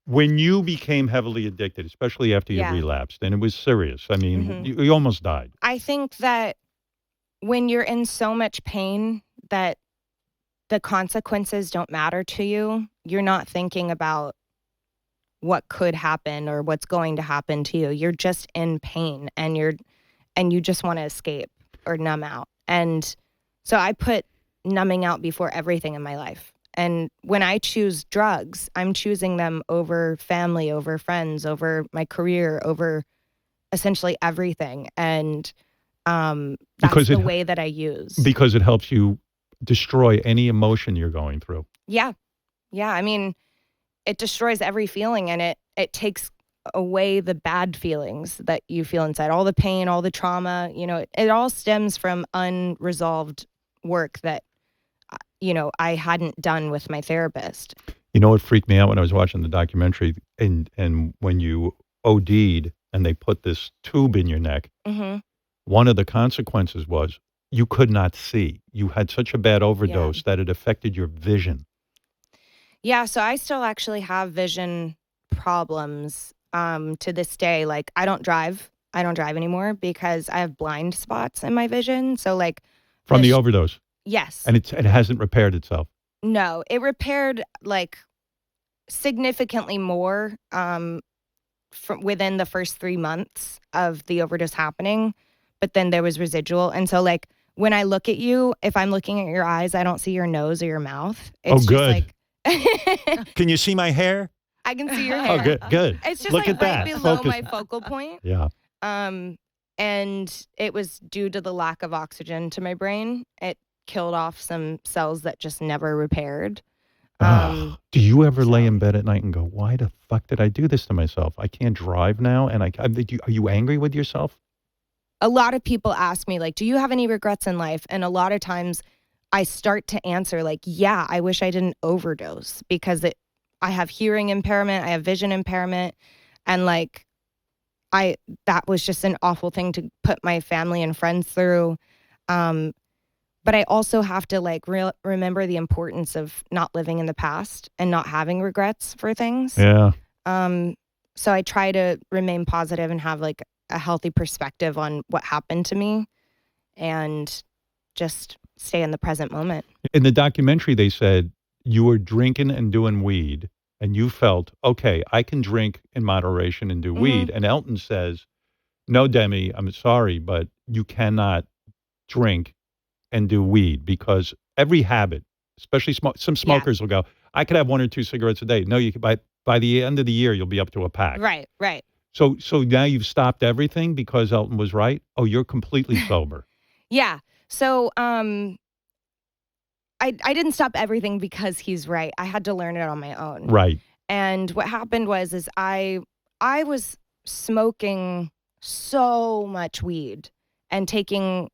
When you became heavily addicted, especially after you Yeah. relapsed, and it was serious, I mean, Mhm. you almost died. I think that when you're in so much pain that the consequences don't matter to you, you're not thinking about what could happen or what's going to happen to you. You're just in pain and you just want to escape or numb out. And so I put numbing out before everything in my life. And when I choose drugs, I'm choosing them over family, over friends, over my career, over essentially everything. And that's Because the way that I use. Because it helps you destroy any emotion you're going through. Yeah. Yeah. I mean, it destroys every feeling and it takes away the bad feelings that you feel inside, all the pain, all the trauma. It all stems from unresolved work that I hadn't done with my therapist. You know what freaked me out when I was watching the documentary, and when you OD'd and they put this tube in your neck, Mm-hmm. one of the consequences was you could not see. You had such a bad overdose that it affected your vision. Yeah, so I still actually have vision problems to this day. Like I don't drive anymore because I have blind spots in my vision. So like From the overdose. Yes. And it hasn't repaired itself. No, it repaired like significantly more from within the first 3 months of the overdose happening, but then there was residual. And so like when I look at you, if I'm looking at your eyes, I don't see your nose or your mouth. It's good. Just like Can you see my hair? I can see your hair. Oh, good, good. It's just Look like at that. right below Focus. my focal point. Yeah. And it was due to the lack of oxygen to my brain. It killed off some cells that just never repaired. Do you ever lay in bed at night and go, why the fuck did I do this to myself? I can't drive now. And are you angry with yourself? A lot of people ask me, like, do you have any regrets in life? And a lot of times I start to answer like, yeah, I wish I didn't overdose because I have hearing impairment. I have vision impairment. And like, that was just an awful thing to put my family and friends through. But I also have to like remember the importance of not living in the past and not having regrets for things. Yeah. So I try to remain positive and have like a healthy perspective on what happened to me and just stay in the present moment. In the documentary, they said you were drinking and doing weed and you felt, okay, I can drink in moderation and do weed. And Elton says, no, Demi, I'm sorry, but you cannot drink and do weed because every habit, especially some smokers will go, I could have 1 or 2 cigarettes a day. No, you could, by the end of the year, you'll be up to a pack. Right. So now you've stopped everything because Elton was right? Oh, you're completely sober. Yeah. So I didn't stop everything because he's right. I had to learn it on my own. Right. And what happened was I was smoking so much weed and taking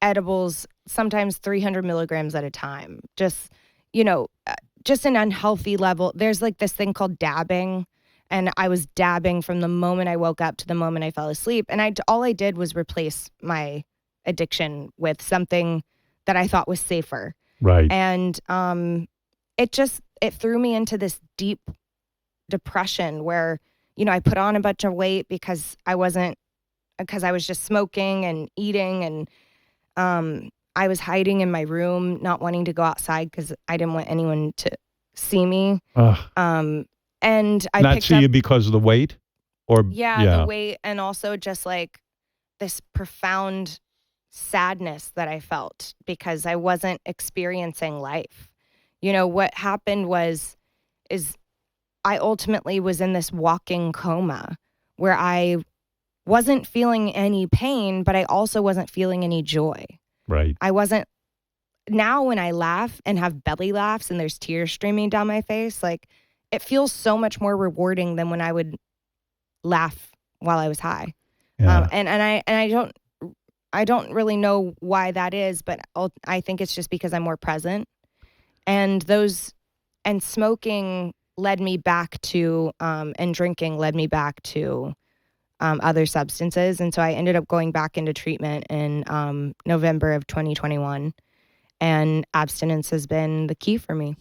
edibles, sometimes 300 milligrams at a time. Just an unhealthy level. There's like this thing called dabbing. And I was dabbing from the moment I woke up to the moment I fell asleep. And all I did was replace my addiction with something that I thought was safer. Right. And it threw me into this deep depression where, I put on a bunch of weight because I was just smoking and eating and I was hiding in my room, not wanting to go outside because I didn't want anyone to see me. And I not see you because of the weight? The weight, and also just like this profound sadness that I felt because I wasn't experiencing life. What happened is I ultimately was in this walking coma where I wasn't feeling any pain, but I also wasn't feeling any joy. Right. I wasn't. Now when I laugh and have belly laughs and there's tears streaming down my face, like it feels so much more rewarding than when I would laugh while I was high. Yeah. And I don't really know why that is, but I think it's just because I'm more present. And smoking led me back to, and drinking led me back to other substances. And so I ended up going back into treatment in November of 2021. And abstinence has been the key for me.